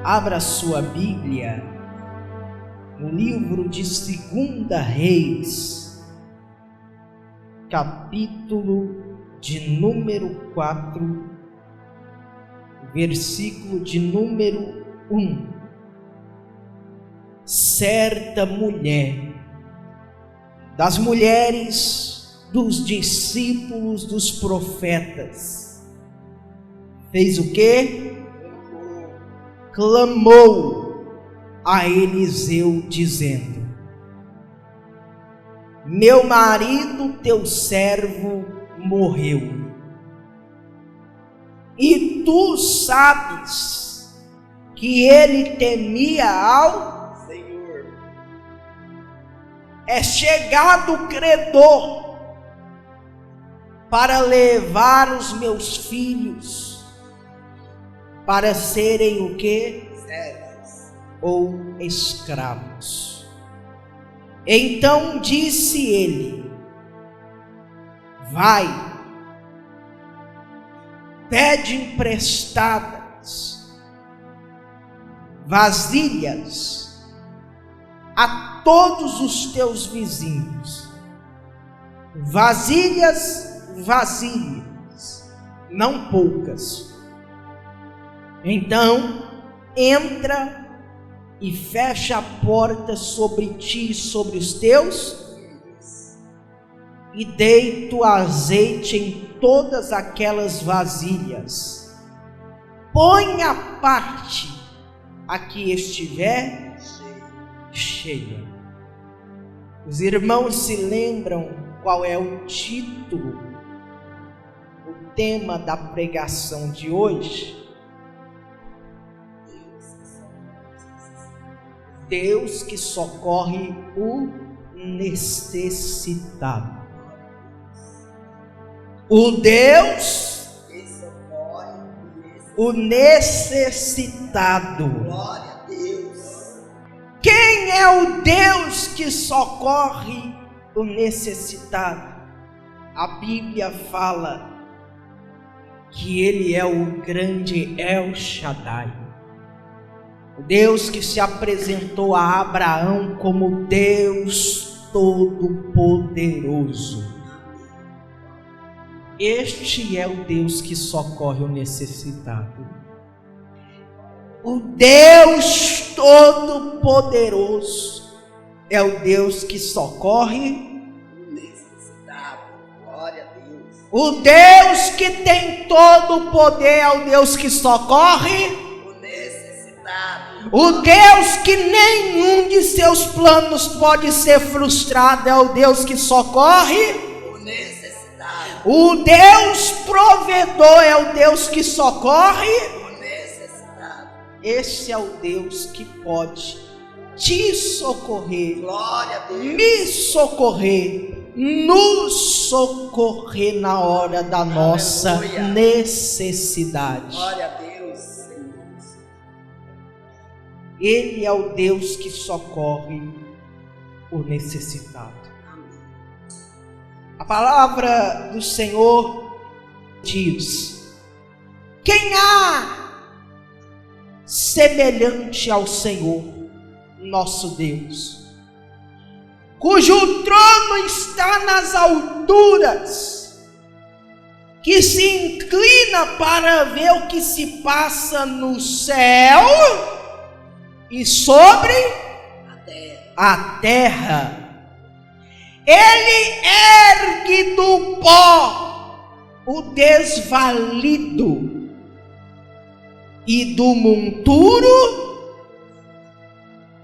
Abra sua Bíblia no livro de 2 Reis, capítulo de número 4, versículo de número 1. Certa mulher, das mulheres dos discípulos dos profetas, fez o quê? Clamou a Eliseu dizendo: meu marido, teu servo, morreu, e tu sabes que ele temia ao Senhor. É chegado o credor para levar os meus filhos para serem o quê? Servos ou escravos. Então disse ele: vai, pede emprestadas vasilhas a todos os teus vizinhos, vasilhas, não poucas. Então entra e fecha a porta sobre ti e sobre os teus, e deita o azeite em todas aquelas vasilhas. Põe a parte a que estiver cheia. Os irmãos se lembram qual é o título, o tema da pregação de hoje? Deus que socorre o necessitado. O Deus que socorre o necessitado. Glória a Deus. Quem é o Deus que socorre o necessitado? A Bíblia fala que Ele é o grande El Shaddai. O Deus que se apresentou a Abraão como Deus Todo-Poderoso. Este é o Deus que socorre o necessitado. O Deus Todo-Poderoso é o Deus que socorre o necessitado. Glória a Deus. O Deus que tem todo o poder é o Deus que socorre o Deus que nenhum de seus planos pode ser frustrado, é o Deus que socorre o necessitado. O Deus provedor é o Deus que socorre o necessitado. Esse é o Deus que pode te socorrer, glória a Deus, me socorrer, nos socorrer na hora da nossa necessidade. Glória a Deus. Ele é o Deus que socorre o necessitado. A palavra do Senhor diz: quem há semelhante ao Senhor, nosso Deus, cujo trono está nas alturas, que se inclina para ver o que se passa no céu e sobre a terra. Ele ergue do pó o desvalido, e do monturo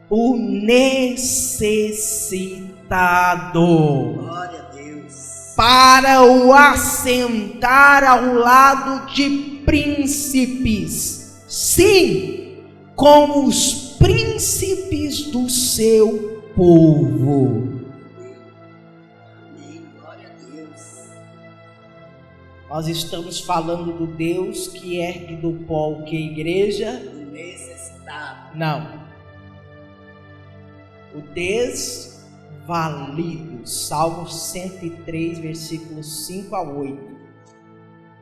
o necessitado. Glória a Deus. Para o assentar ao lado de príncipes, sim, com os príncipes do seu povo. Amém. Glória a Deus. Nós estamos falando do Deus que ergue do pó o que, igreja? O necessitado. Não. O desvalido. Salmo 103, versículos 5 a 8.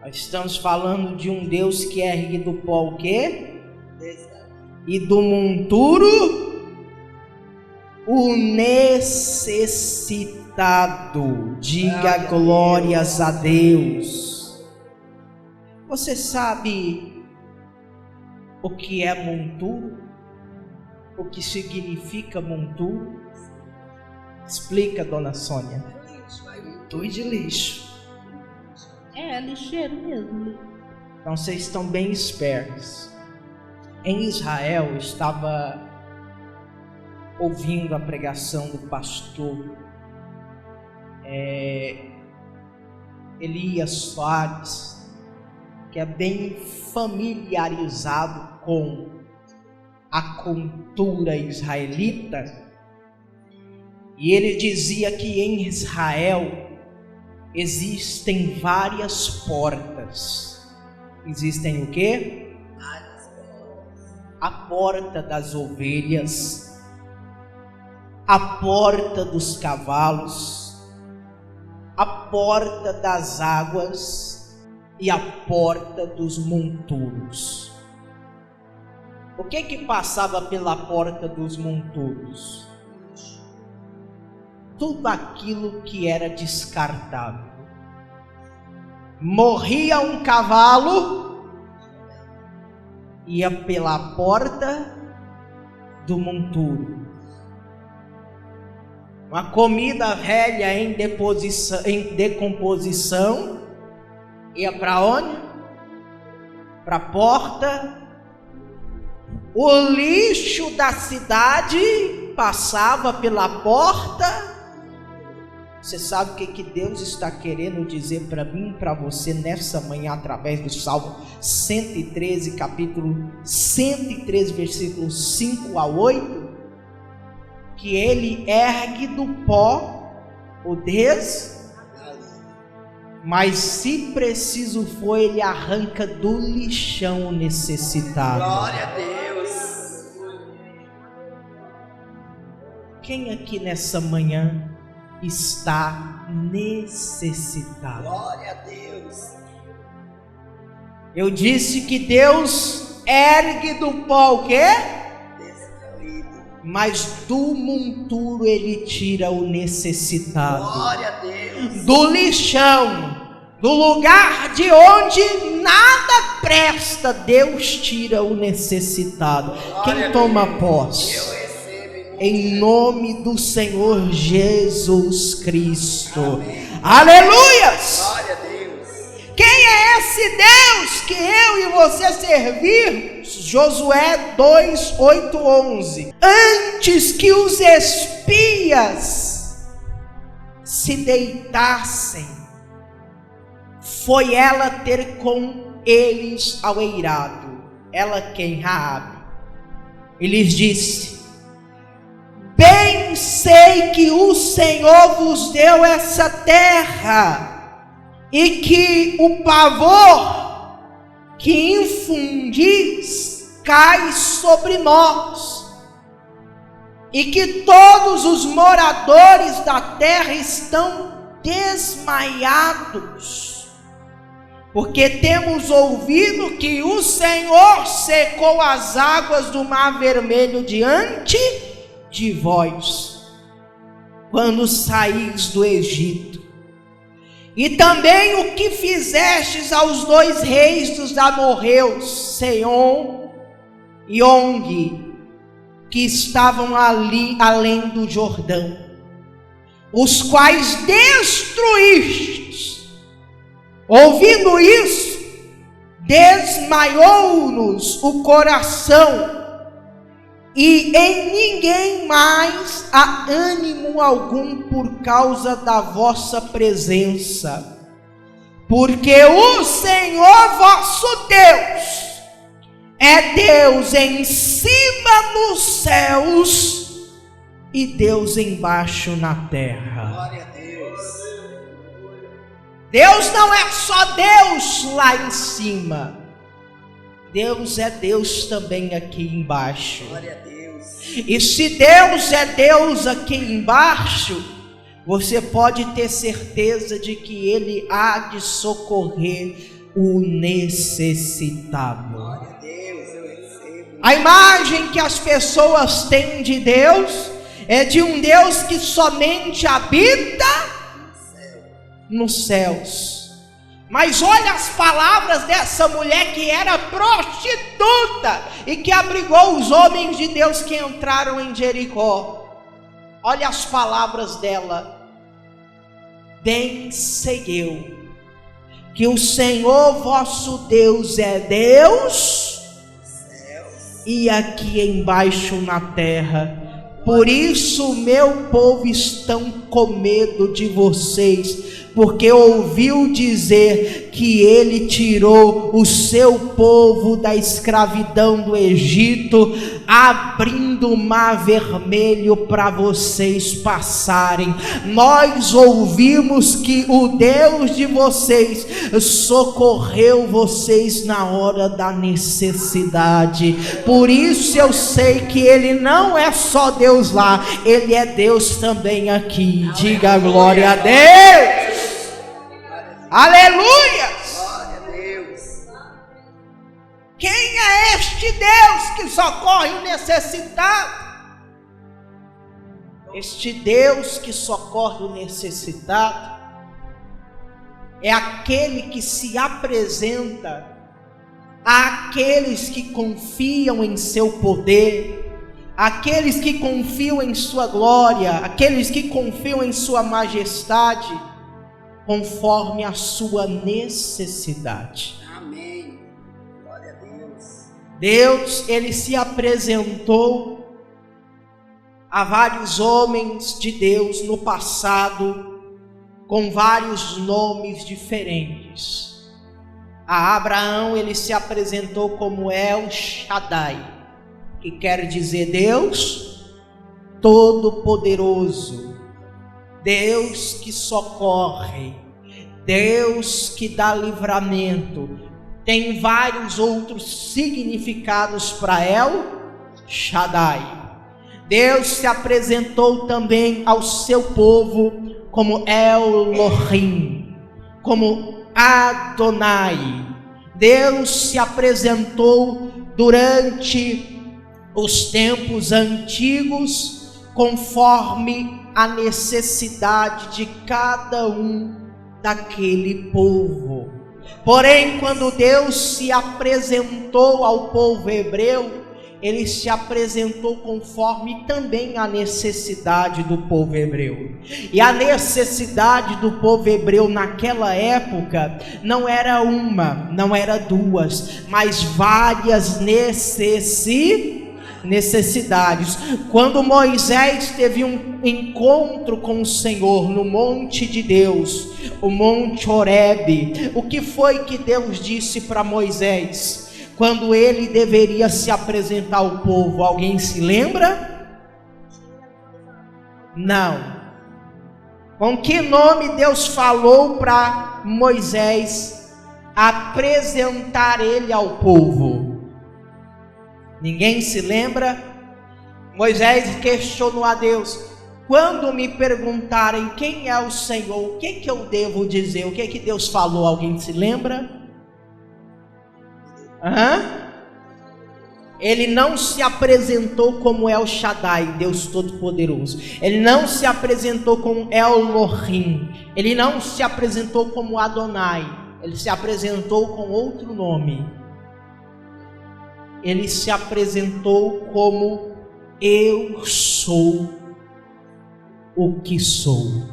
Nós estamos falando de um Deus que ergue do pó o quê? e do monturo o necessitado. Diga glórias a Deus. Você sabe o que é monturo? O que significa monturo? Explica, dona Sônia. Monturo de lixo. É lixeiro mesmo. Então vocês estão bem espertos. Em Israel, eu estava ouvindo a pregação do pastor Elias Soares, que é bem familiarizado com a cultura israelita, e ele dizia que em Israel existem várias portas. Existem o quê? A porta das ovelhas, a porta dos cavalos, a porta das águas e a porta dos monturos. O que passava pela porta dos monturos? Tudo aquilo que era descartável. Morria um cavalo, ia pela porta do monturo. Uma comida velha em decomposição, ia para onde? Para a porta. O lixo da cidade passava pela porta. Você sabe o que Deus está querendo dizer para mim e para você nessa manhã, através do Salmo 113, capítulo 113, versículos 5 a 8? Que ele ergue do pó o mas se preciso for, ele arranca do lixão o necessitado. Glória a Deus. Quem aqui nessa manhã está necessitado? Glória a Deus. Eu disse que Deus ergue do pó o quê? Mas do monturo ele tira o necessitado. Glória a Deus. Do lixão, do lugar de onde nada presta, Deus tira o necessitado. Glória. Quem toma posse? Eu recebo em nome do Senhor Jesus Cristo. Amém. Aleluias! Glória a Deus. Quem é esse Deus que eu e você servimos? Josué 2, 8, 11. Antes que os espias se deitassem, foi ela ter com eles ao eirado. Ela quem? Raabe. E lhes disse: bem sei que o Senhor vos deu essa terra, e que o pavor que infundis cai sobre nós, e que todos os moradores da terra estão desmaiados, porque temos ouvido que o Senhor secou as águas do Mar Vermelho diante de vós, quando saís do Egito. E também o que fizestes aos dois reis dos amorreus, Sehon e Og, que estavam ali além do Jordão, os quais destruístes. Ouvindo isso, desmaiou-nos o coração, e em ninguém mais há ânimo algum por causa da vossa presença, porque o Senhor vosso Deus é Deus em cima nos céus e Deus embaixo na terra. Glória a Deus. Deus não é só Deus lá em cima, Deus é Deus também aqui embaixo. Glória a Deus. E se Deus é Deus aqui embaixo, você pode ter certeza de que Ele há de socorrer o necessitado. Glória a Deus, eu recebo A imagem que as pessoas têm de Deus é de um Deus que somente habita nos céus. Mas olha as palavras dessa mulher que era prostituta e que abrigou os homens de Deus que entraram em Jericó. Olha as palavras dela. Bem sei eu que o Senhor vosso Deus é Deus e aqui embaixo na terra. Por isso o meu povo estão com medo de vocês, porque ouviu dizer que ele tirou o seu povo da escravidão do Egito, abrindo o mar vermelho para vocês passarem. Nós ouvimos que o Deus de vocês socorreu vocês na hora da necessidade. Por isso eu sei que ele não é só Deus lá, ele é Deus também aqui. Diga glória a Deus. Aleluia! Glória a Deus. Quem é este Deus que socorre o necessitado? Este Deus que socorre o necessitado é aquele que se apresenta àqueles que confiam em seu poder, aqueles que confiam em sua glória, aqueles que confiam em sua majestade, conforme a sua necessidade. Amém. Glória a Deus. Deus, ele se apresentou a vários homens de Deus no passado com vários nomes diferentes. A Abraão ele se apresentou como El Shaddai, que quer dizer Deus Todo-Poderoso, Deus que socorre, Deus que dá livramento. Tem vários outros significados para El Shaddai. Deus se apresentou também ao seu povo como Elohim, como Adonai. Deus se apresentou durante os tempos antigos conforme a necessidade de cada um daquele povo. Porém, quando Deus se apresentou ao povo hebreu, ele se apresentou conforme também a necessidade do povo hebreu. E a necessidade do povo hebreu naquela época não era uma, não era duas, mas várias necessidades. Quando Moisés teve um encontro com o Senhor no monte de Deus, o monte Horebe, o que foi que Deus disse para Moisés quando ele deveria se apresentar ao povo? Alguém se lembra? Não. Com que nome Deus falou para Moisés apresentar ele ao povo? Ninguém se lembra? Moisés questionou a Deus: quando me perguntarem quem é o Senhor, o que eu devo dizer? O que Deus falou? Alguém se lembra? Ele não se apresentou como El Shaddai, Deus Todo-Poderoso. Ele não se apresentou como Elohim. Ele não se apresentou como Adonai. Ele se apresentou com outro nome. Ele se apresentou como eu sou o que sou.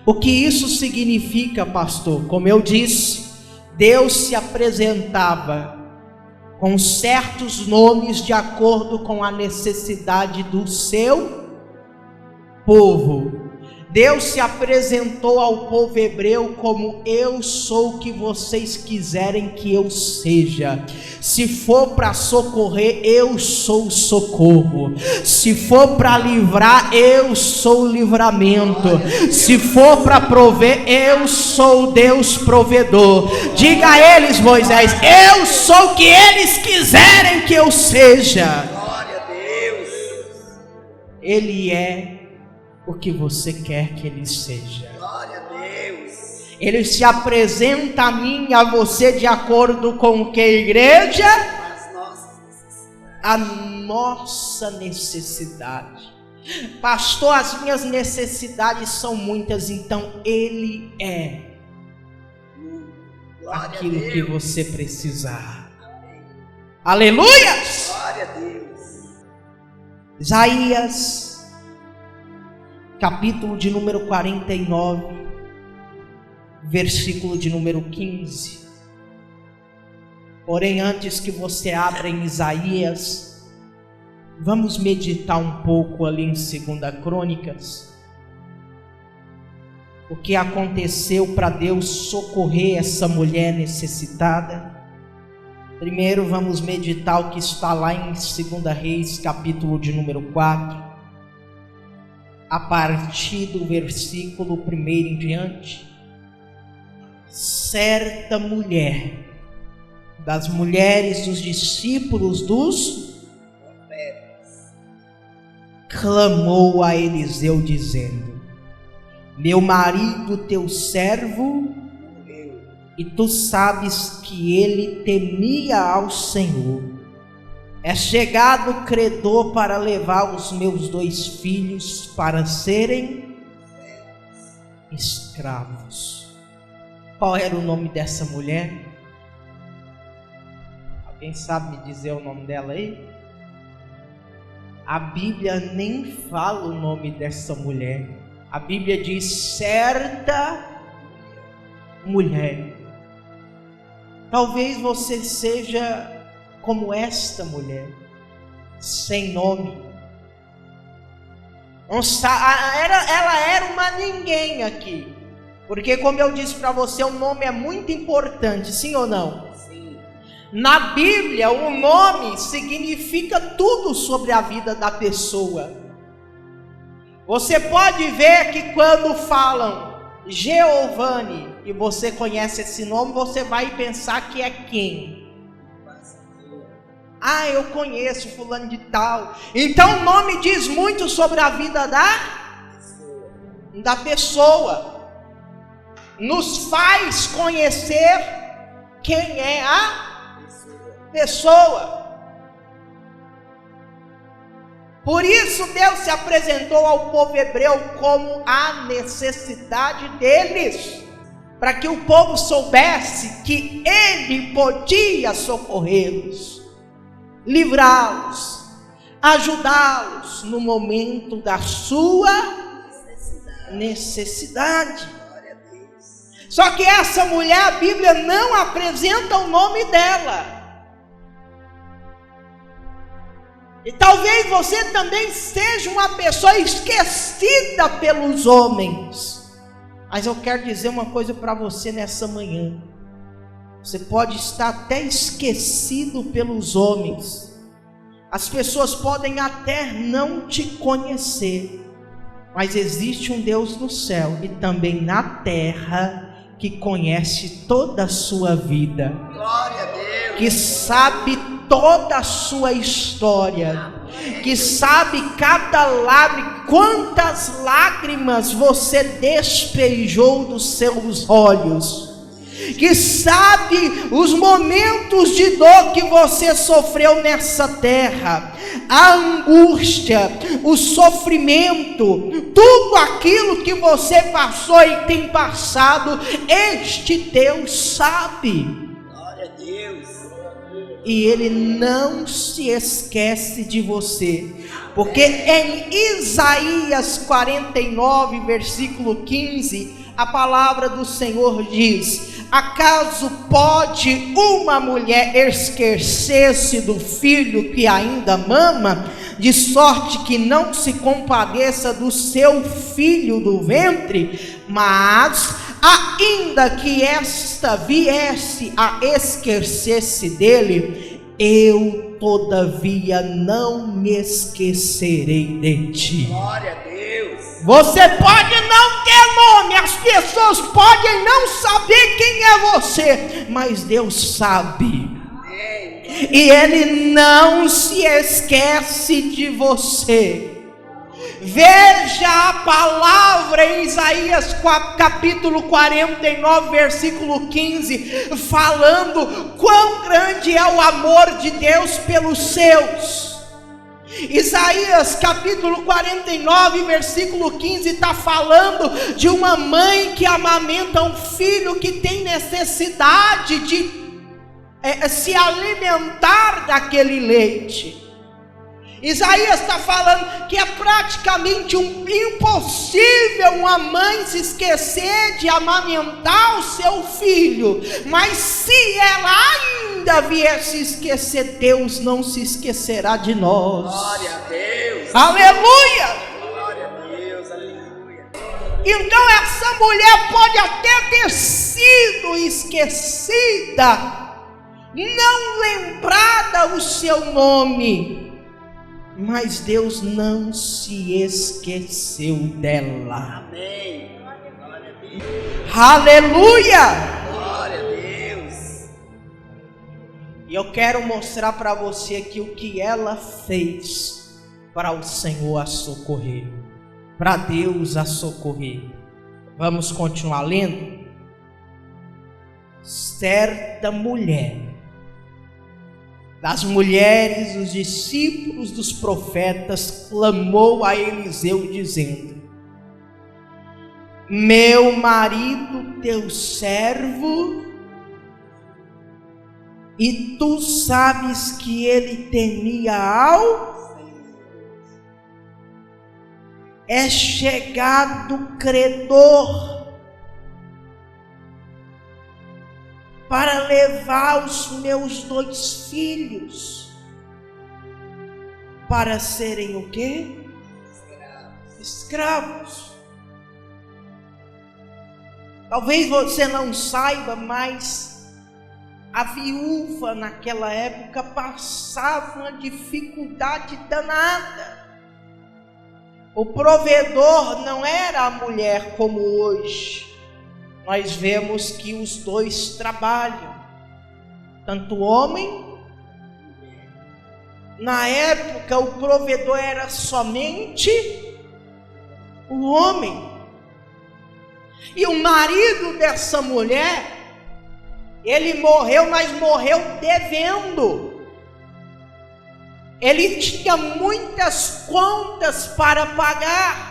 O que isso significa, pastor? Como eu disse, Deus se apresentava com certos nomes de acordo com a necessidade do seu povo. Deus se apresentou ao povo hebreu como eu sou o que vocês quiserem que eu seja. Se for para socorrer, eu sou o socorro. Se for para livrar, eu sou o livramento. Se for para prover, eu sou o Deus provedor. Diga a eles, Moisés, eu sou o que eles quiserem que eu seja. Glória a Deus. Ele é o que você quer que ele seja. Glória a Deus. Ele se apresenta a mim e a você de acordo com o que, igreja? As nossas a nossa necessidade. Pastor, as minhas necessidades são muitas, então Ele é aquilo que você precisar. Aleluia! Glória a Deus. Isaías, capítulo de número 49, versículo de número 15. Porém, antes que você abra em Isaías, vamos meditar um pouco ali em 2 Crônicas. O que aconteceu para Deus socorrer essa mulher necessitada. Primeiro vamos meditar o que está lá em 2 Reis, capítulo de número 4. A partir do versículo 1 em diante. Certa mulher, das mulheres dos discípulos dos profetas, clamou a Eliseu dizendo: meu marido, teu servo, morreu, e tu sabes que ele temia ao Senhor. É chegado o credor para levar os meus 2 filhos para serem escravos. Qual era o nome dessa mulher? Alguém sabe me dizer o nome dela aí? A Bíblia nem fala o nome dessa mulher. A Bíblia diz certa mulher. Talvez você seja como esta mulher, sem nome. Ela era uma ninguém aqui. Porque, como eu disse para você, o nome é muito importante, sim ou não? Sim. Na Bíblia, o nome significa tudo sobre a vida da pessoa. Você pode ver que quando falam Giovanni e você conhece esse nome, você vai pensar que é quem? Ah, eu conheço fulano de tal. Então o nome diz muito sobre a vida da pessoa. Nos faz conhecer quem é a pessoa. Por isso Deus se apresentou ao povo hebreu como a necessidade deles, para que o povo soubesse que Ele podia socorrê-los, livrá-los, ajudá-los no momento da sua necessidade. Só que essa mulher, a Bíblia não apresenta o nome dela. E talvez você também seja uma pessoa esquecida pelos homens. Mas eu quero dizer uma coisa para você nessa manhã. Você pode estar até esquecido pelos homens. As pessoas podem até não te conhecer. Mas existe um Deus no céu e também na terra que conhece toda a sua vida. Glória a Deus. Que sabe toda a sua história, que sabe cada lágrima, quantas lágrimas você despejou dos seus olhos, que sabe os momentos de dor que você sofreu nessa terra, a angústia, o sofrimento, tudo aquilo que você passou e tem passado, este Deus sabe. Glória a Deus. E Ele não se esquece de você, porque em Isaías 49, versículo 15, a palavra do Senhor diz: acaso pode uma mulher esquecer-se do filho que ainda mama, de sorte que não se compadeça do seu filho do ventre? Mas ainda que esta viesse a esquecer-se dele, eu todavia não me esquecerei de ti. Glória a Deus. Você pode não ter nome, as pessoas podem não saber quem é você, mas Deus sabe. E Ele não se esquece de você. Veja a palavra em Isaías capítulo 49, versículo 15, falando quão grande é o amor de Deus pelos seus. Isaías capítulo 49, versículo 15, está falando de uma mãe que amamenta um filho que tem necessidade de se alimentar daquele leite. Isaías está falando que é praticamente impossível uma mãe se esquecer de amamentar o seu filho, mas se ela ainda vier se esquecer, Deus não se esquecerá de nós. Glória a Deus. Aleluia. Glória a Deus, aleluia. Então essa mulher pode até ter sido esquecida, não lembrada o seu nome, mas Deus não se esqueceu dela. Amém. Glória a Deus. Aleluia! Glória a Deus. E eu quero mostrar para você aqui o que ela fez para o Senhor a socorrer, para Deus a socorrer. Vamos continuar lendo? Certa mulher, das mulheres, os discípulos dos profetas, clamou a Eliseu dizendo: meu marido, teu servo, e tu sabes que ele temia ao é chegado credor para levar os meus 2 filhos para serem o quê? Escravos. Talvez você não saiba, mas a viúva naquela época passava uma dificuldade danada. O provedor não era a mulher como hoje. Nós vemos que os 2 trabalham, tanto o homem. Na época o provedor era somente o homem. E o marido dessa mulher, ele morreu, mas morreu devendo. Ele tinha muitas contas para pagar.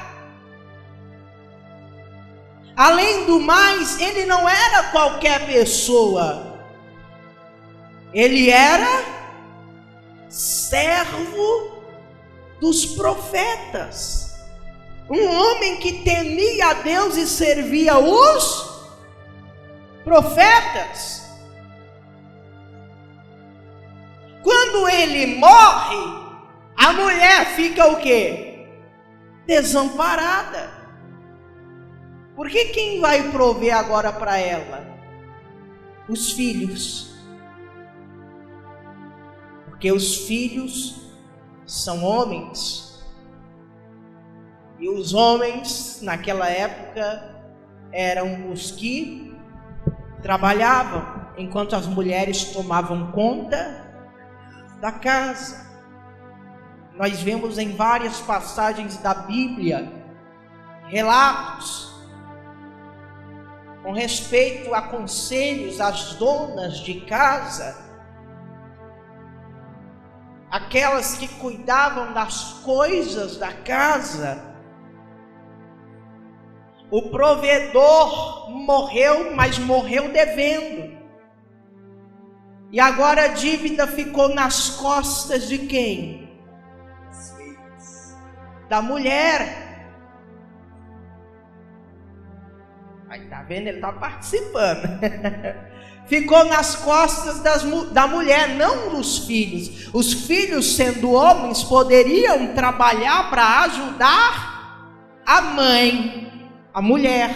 Além do mais, ele não era qualquer pessoa. Ele era servo dos profetas. Um homem que temia a Deus e servia os profetas. Quando ele morre, a mulher fica o quê? Desamparada. Porque quem vai prover agora para ela? Os filhos. Porque os filhos são homens. E os homens naquela época eram os que trabalhavam, enquanto as mulheres tomavam conta da casa. Nós vemos em várias passagens da Bíblia relatos com respeito a conselhos às donas de casa, aquelas que cuidavam das coisas da casa. O provedor morreu, mas morreu devendo. E agora a dívida ficou nas costas de quem? Da mulher. Aí tá vendo? Ele tá participando. Ficou nas costas da mulher, não dos filhos. Os filhos, sendo homens, poderiam trabalhar para ajudar a mãe, a mulher.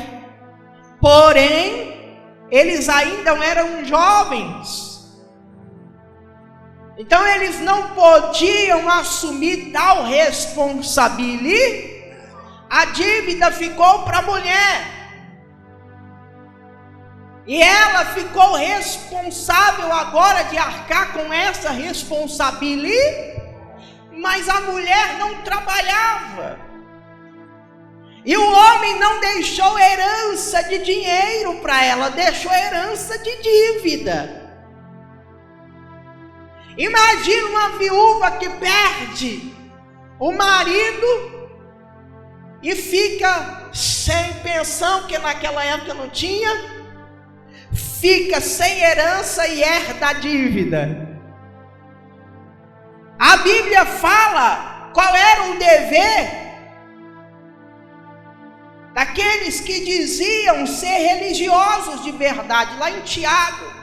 Porém, eles ainda eram jovens. Então eles não podiam assumir tal responsabilidade. A dívida ficou para a mulher. E ela ficou responsável agora de arcar com essa responsabilidade, mas a mulher não trabalhava. E o homem não deixou herança de dinheiro para ela, deixou herança de dívida. Imagina uma viúva que perde o marido e fica sem pensão, que naquela época não tinha, fica sem herança e herda a dívida. A Bíblia fala qual era o dever daqueles que diziam ser religiosos de verdade, lá em Tiago,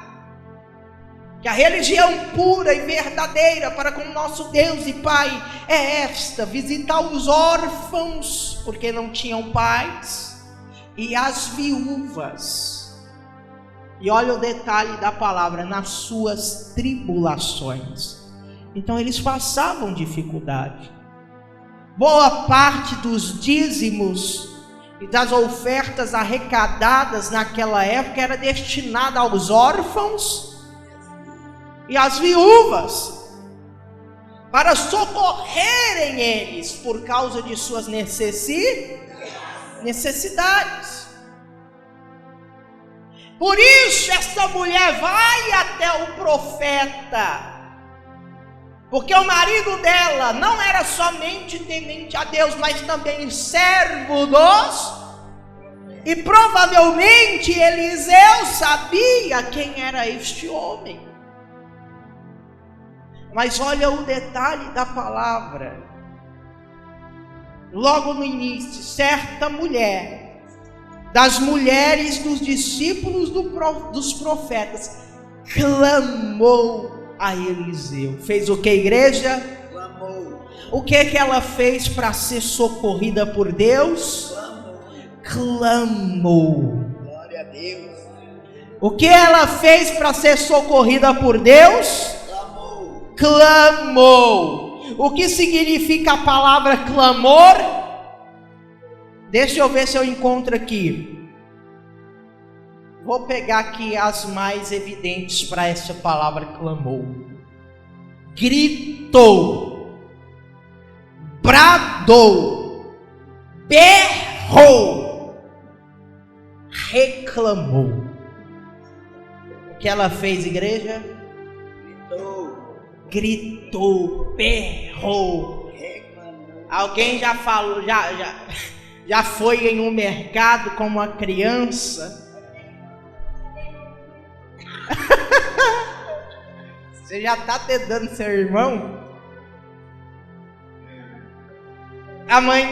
que a religião pura e verdadeira para com nosso Deus e Pai é esta: visitar os órfãos, porque não tinham pais, e as viúvas. E olha o detalhe da palavra: nas suas tribulações. Então eles passavam dificuldade. Boa parte dos dízimos e das ofertas arrecadadas naquela época era destinada aos órfãos e às viúvas, para socorrerem eles por causa de suas necessidades. Por isso essa mulher vai até o profeta, porque o marido dela não era somente temente a Deus, mas também servo dos... E provavelmente Eliseu sabia quem era este homem. Mas olha o detalhe da palavra. Logo no início, certa mulher, das mulheres dos discípulos dos profetas, clamou a Eliseu. Fez o que, igreja? Clamou. O que ela fez para ser socorrida por Deus? Clamou. Glória a Deus. O que ela fez para ser socorrida por Deus? Clamou. Clamou. O que significa a palavra clamor? Deixa eu ver se eu encontro aqui. Vou pegar aqui as mais evidentes para essa palavra clamou. Gritou, bradou, berrou, reclamou. O que ela fez, igreja? Gritou, berrou, Reclamou. Alguém já falou, já foi em um mercado como uma criança? Você já está tentando seu irmão?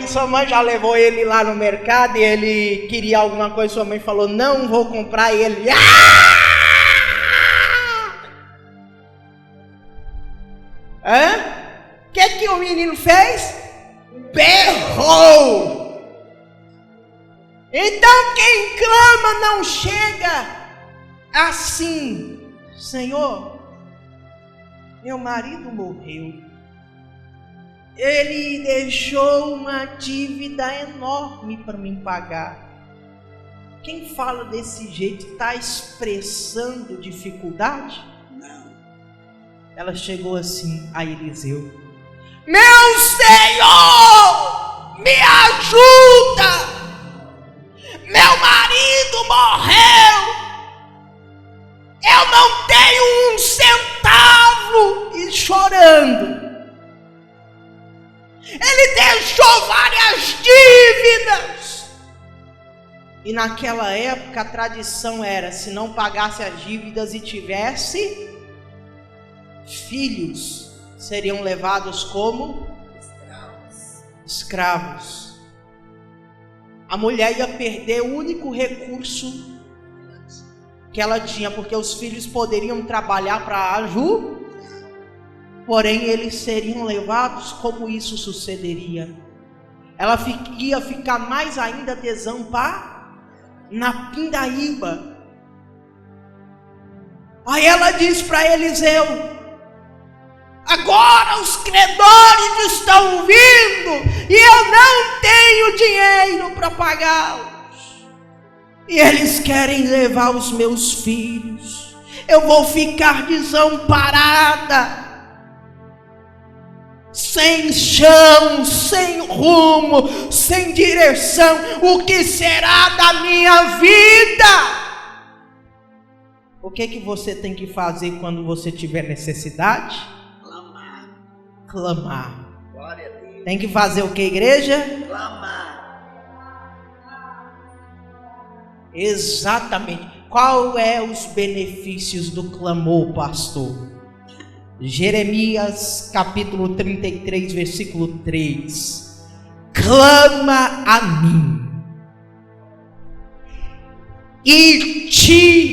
Sua mãe já levou ele lá no mercado e ele queria alguma coisa, sua mãe falou, não vou comprar, e ele... O que o menino fez? Berrou! Então quem clama não chega assim, Senhor, meu marido morreu, ele deixou uma dívida enorme para me pagar. Quem fala desse jeito está expressando dificuldade? Não. Ela chegou assim a Eliseu: meu Senhor, me ajuda, meu marido morreu, eu não tenho um centavo, e chorando. Ele deixou várias dívidas. E naquela época a tradição era, se não pagasse as dívidas e tivesse filhos, seriam levados como escravos. A mulher ia perder o único recurso que ela tinha, porque os filhos poderiam trabalhar para ajudar, porém eles seriam levados. Como isso sucederia? Ela ia ficar mais ainda desamparada na pindaíba. Aí ela diz para Eliseu: agora os credores estão vindo e eu não tenho dinheiro para pagá-los, e eles querem levar os meus filhos, eu vou ficar desamparada. sem chão, sem rumo, sem direção. O que será da minha vida? O que você tem que fazer quando você tiver necessidade? Clamar. Clamar. Glória a Deus. Tem que fazer o que, igreja? Clamar. Exatamente. Qual é os benefícios do clamor, pastor? Jeremias capítulo 33, versículo 3. Clama a mim e te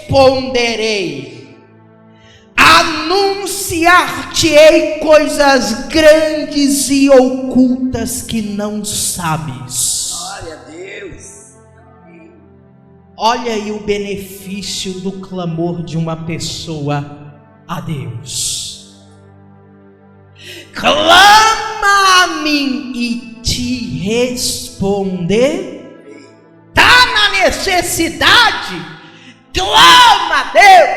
responderei, anunciar-te-ei coisas grandes e ocultas que não sabes. Glória a Deus. Olha aí o benefício do clamor de uma pessoa a Deus. Clama a mim e te responderei. Está na necessidade? Clama a Deus,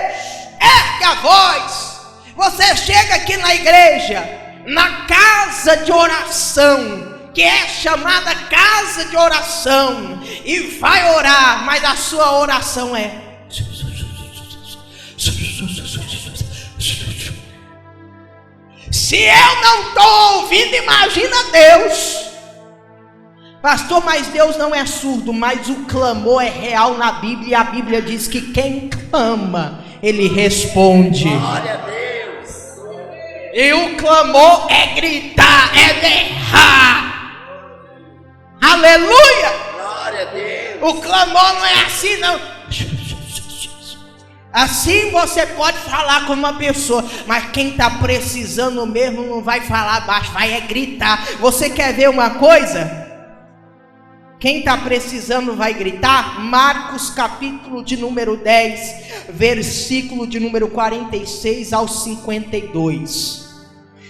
ergue a voz. Você chega aqui na igreja, na casa de oração, que é chamada casa de oração, e vai orar, mas a sua oração é: se eu não estou ouvindo, imagina Deus. Pastor, mas Deus não é surdo. Mas o clamor é real na Bíblia, e a Bíblia diz que quem clama, Ele responde. Glória a Deus. E o clamor é gritar, é berrar. Aleluia. Glória a Deus. O clamor não é assim não. Assim você pode falar com uma pessoa, mas quem está precisando mesmo não vai falar baixo, vai é gritar. Você quer ver uma coisa? Quem está precisando vai gritar. Marcos capítulo de número 10, versículo de número 46 ao 52.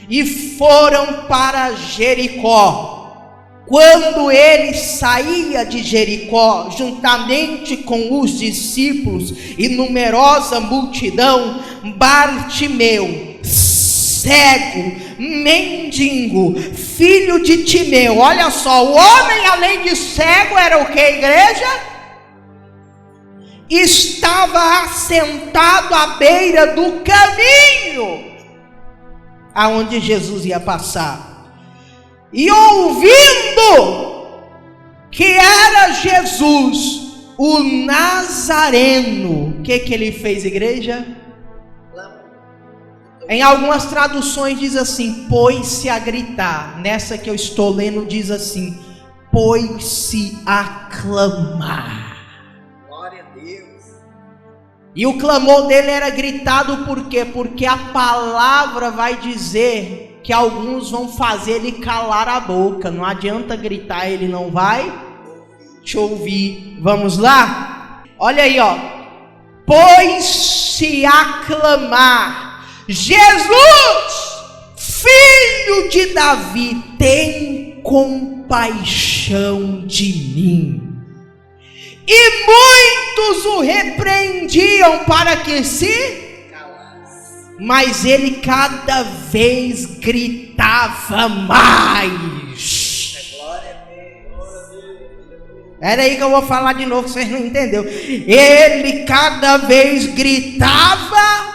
E foram para Jericó. Quando ele saía de Jericó, juntamente com os discípulos e numerosa multidão, Bartimeu, cego, mendigo, filho de Timeu. Olha só, o homem além de cego era o que, igreja? Estava assentado à beira do caminho aonde Jesus ia passar. E ouvindo que era Jesus, o Nazareno, o que ele fez, igreja? Em algumas traduções diz assim, pôs-se a gritar. Nessa que eu estou lendo diz assim, pôs-se a clamar. Glória a Deus. E o clamor dele era gritado por quê? Porque a palavra vai dizer que alguns vão fazer ele calar a boca. Não adianta gritar, ele não vai te ouvir. Vamos lá? Olha aí, ó. Pôs-se a clamar, Jesus, filho de Davi, tem compaixão de mim. E muitos o repreendiam para que se... mas ele cada vez gritava mais. Era aí que eu vou falar de novo, vocês não entenderam. Ele cada vez gritava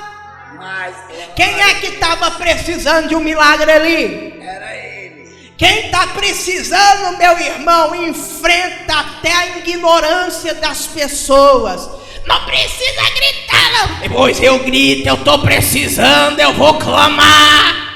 mais. Quem é que estava precisando de um milagre ali? Era ele. Quem está precisando, meu irmão, enfrenta até a ignorância das pessoas. Não precisa gritar não. Depois eu grito, eu estou precisando, eu vou clamar.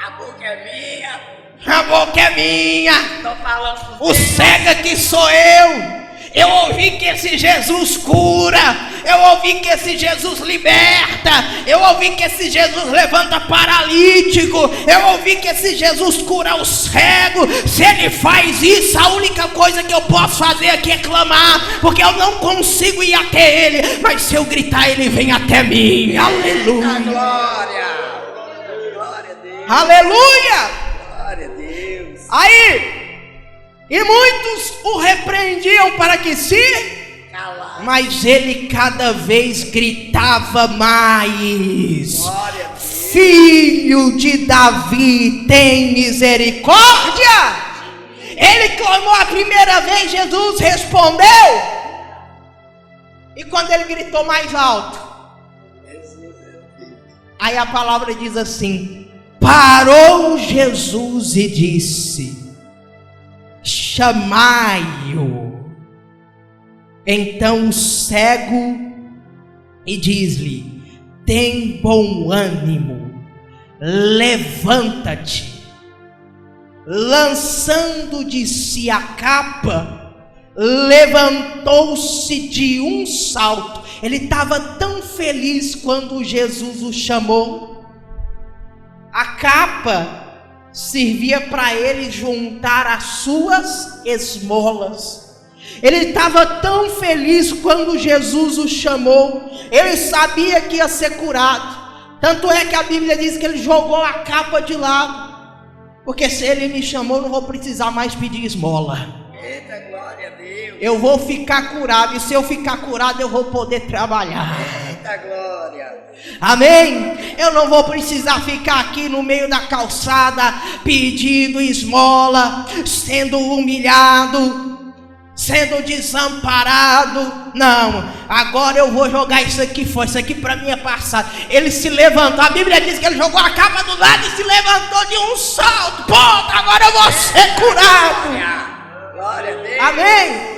A boca é minha. A boca é minha. Estou falando com o cego aqui sou eu. Eu ouvi que esse Jesus cura. Eu ouvi que esse Jesus liberta. Eu ouvi que esse Jesus levanta paralítico. Eu ouvi que esse Jesus cura o cego. Se ele faz isso, a única coisa que eu posso fazer aqui é clamar, porque eu não consigo ir até ele, mas se eu gritar ele vem até mim. Aleluia. Glória. Glória a Deus. Aleluia. Glória a Deus. Aí, e muitos o repreendiam para que se calasse, mas ele cada vez gritava mais. glória a Deus. Filho de Davi, tem misericórdia. Ele clamou a primeira vez, Jesus respondeu. E quando ele gritou mais alto, aí a palavra diz assim: parou Jesus e disse: chamai-o. Então o cego e diz-lhe: tem bom ânimo, levanta-te. Lançando de si a capa, levantou-se de um salto. Ele estava tão feliz quando Jesus o chamou. A capa servia para ele juntar as suas esmolas. Ele estava tão feliz quando Jesus o chamou. Ele sabia que ia ser curado. Tanto é que a Bíblia diz que ele jogou a capa de lado. Porque se ele me chamou, não vou precisar mais pedir esmola. Eita, glória a Deus. Eu vou ficar curado. E se eu ficar curado, eu vou poder trabalhar. Eita, glória. Amém? Eu não vou precisar ficar aqui no meio da calçada pedindo esmola, sendo humilhado, sendo desamparado. Não, agora eu vou jogar isso aqui fora. Isso aqui para mim é passado. Ele se levantou, a Bíblia diz que ele jogou a capa do lado e se levantou de um salto. Ponto, agora eu vou ser curado. Glória a Deus. Amém?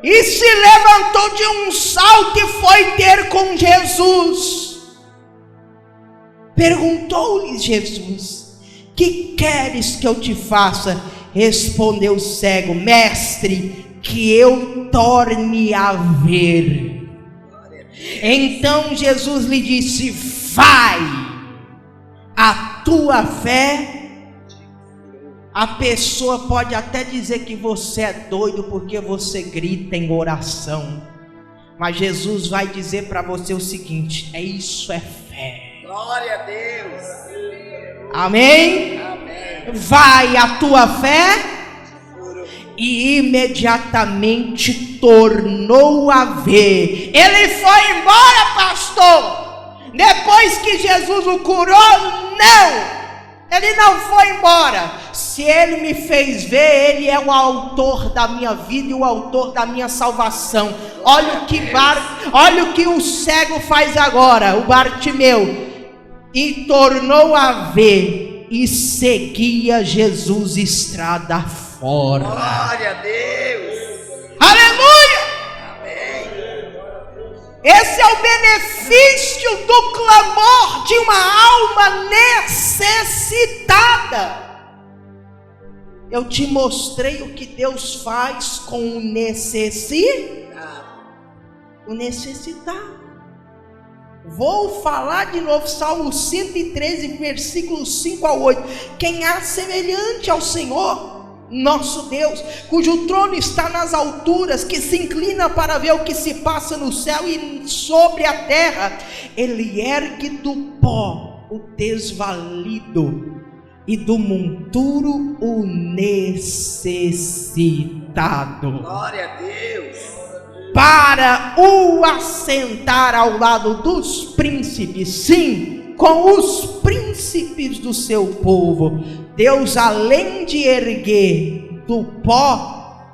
E se levantou de um salto e foi ter com Jesus. Perguntou-lhe Jesus: que queres que eu te faça? Respondeu o cego: mestre, que eu torne a ver. Então Jesus lhe disse: vai, a tua fé. A pessoa pode até dizer que você é doido porque você grita em oração, mas Jesus vai dizer para você o seguinte: isso é fé. Glória a Deus. Amém? Amém. Vai a tua fé. E imediatamente tornou a ver. Ele foi embora, pastor. Depois que Jesus o curou, não. Ele não foi embora. Se ele me fez ver, ele é o autor da minha vida e o autor da minha salvação. Olha o que o cego faz agora, o Bartimeu. E tornou a ver e seguia Jesus estrada fora. Glória a Deus. Aleluia! Amém. Esse é o benefício do clamor de uma alma necessitada. Eu te mostrei o que Deus faz com o necessitado. Vou falar de novo, Salmo 113, versículos 5 a 8. Quem há semelhante ao Senhor, nosso Deus, cujo trono está nas alturas, que se inclina para ver o que se passa no céu e sobre a terra. Ele ergue do pó o desvalido e do monturo o necessitado. Glória a Deus. Para o assentar ao lado dos príncipes, sim, com os príncipes do seu povo. Deus, além de erguer do pó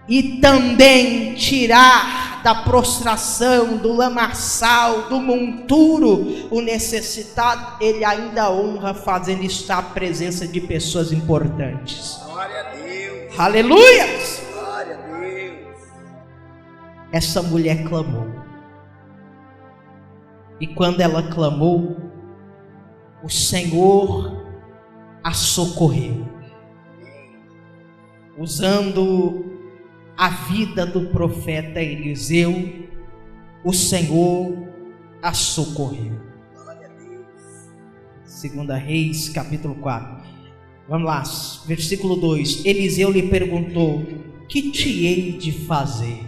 e também tirar da prostração, do lamaçal, do monturo o necessitado, ele ainda honra fazendo estar a presença de pessoas importantes. Glória a Deus. Aleluia! Glória a Deus. Essa mulher clamou. E quando ela clamou, o Senhor a socorreu. Usando a vida do profeta Eliseu, o Senhor a socorreu. 2 Reis, capítulo 4. Vamos lá, versículo 2. Eliseu lhe perguntou: que te hei de fazer?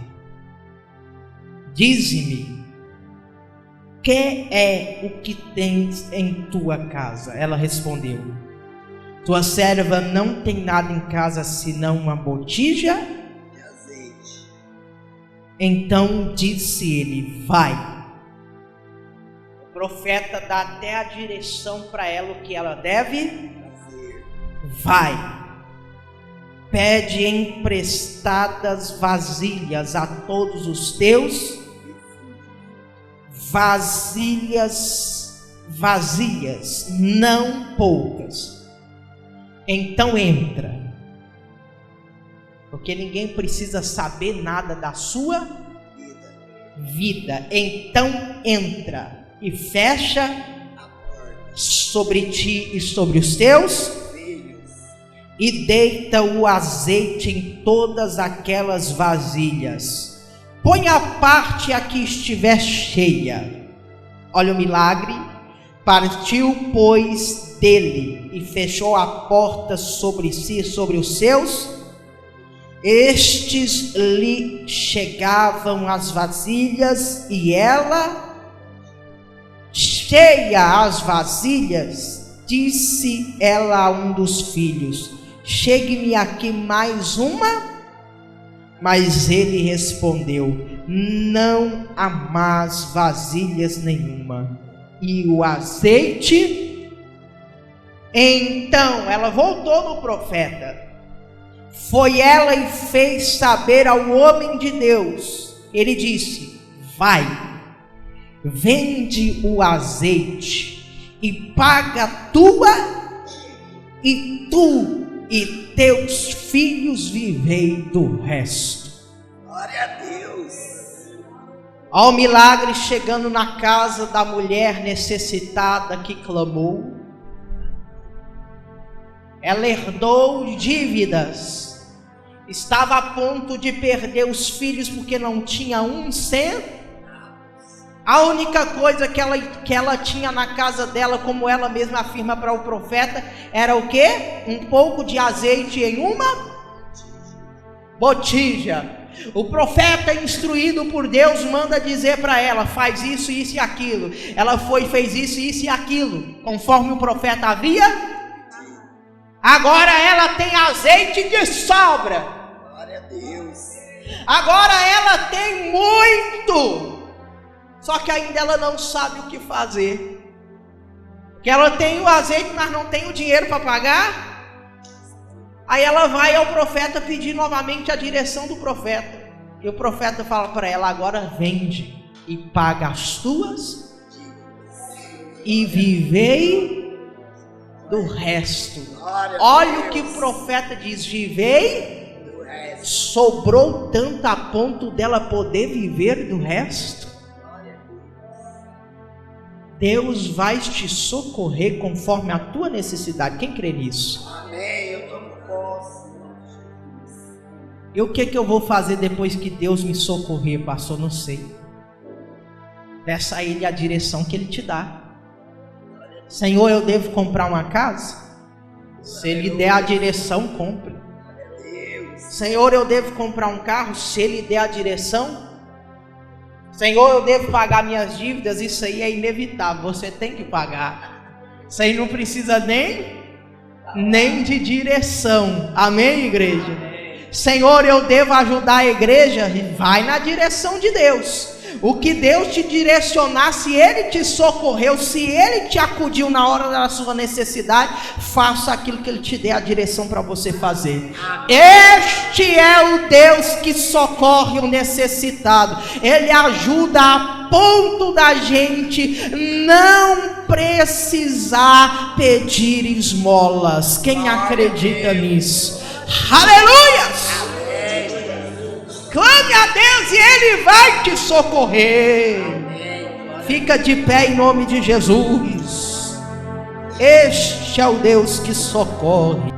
Dize-me, que é o que tens em tua casa? Ela respondeu: tua serva não tem nada em casa senão uma botija De azeite. Então disse ele: vai, profeta dá até a direção para ela, o que ela deve. Vai, pede emprestadas vasilhas a todos os teus, vazias, não poucas. Então entra, porque ninguém precisa saber nada da sua vida. Então entra e fecha sobre ti e sobre os teus, e deita o azeite em todas aquelas vasilhas. Põe a parte a que estiver cheia. Olha o milagre. Partiu, pois, dele e fechou a porta sobre si e sobre os seus. Estes lhe chegavam as vasilhas, e ela, cheia as vasilhas, disse ela a um dos filhos: chegue-me aqui mais uma. Mas ele respondeu: não há mais vasilhas nenhuma. E o azeite? Então ela voltou no profeta. Foi ela e fez saber ao homem de Deus. Ele disse: vai, vende o azeite e paga a tua, e tu e teus filhos vivei do resto. Glória a Deus. Ao milagre chegando na casa da mulher necessitada que clamou. Ela herdou dívidas, estava a ponto de perder os filhos porque não tinha um centavo. A única coisa que ela tinha na casa dela, como ela mesma afirma para o profeta, era o quê? Um pouco de azeite em uma botija. O profeta, instruído por Deus, manda dizer para ela: faz isso, isso e aquilo. Ela foi e fez isso, isso e aquilo, conforme o profeta havia. Agora ela tem azeite de sobra. Glória a Deus. Agora ela tem muito. Só que ainda ela não sabe o que fazer. Porque ela tem o azeite, mas não tem o dinheiro para pagar. Aí ela vai ao profeta pedir novamente a direção do profeta. E o profeta fala para ela: agora vende e paga as tuas e vivei do resto. Olha o que o profeta diz: vivei, sobrou tanto a ponto dela poder viver do resto. Deus vai te socorrer conforme a tua necessidade. Quem crê nisso? Amém. Eu tomo posse. E o que eu vou fazer depois que Deus me socorrer, pastor? Não sei. Peça a Ele a direção que Ele te dá. Senhor, eu devo comprar uma casa? Se Ele der a direção, compre. Senhor, eu devo comprar um carro? Se Ele der a direção. Senhor, eu devo pagar minhas dívidas? Isso aí é inevitável, você tem que pagar. Isso aí não precisa nem de direção. Amém, igreja? Senhor, eu devo ajudar a igreja? Vai na direção de Deus. O que Deus te direcionar, se Ele te socorreu, se Ele te acudiu na hora da sua necessidade, faça aquilo que Ele te dê a direção para você fazer. Este é o Deus que socorre o necessitado. Ele ajuda a ponto da gente não precisar pedir esmolas. Quem acredita nisso? Aleluia! Clame a Deus e Ele vai te socorrer. Fica de pé em nome de Jesus. Este é o Deus que socorre.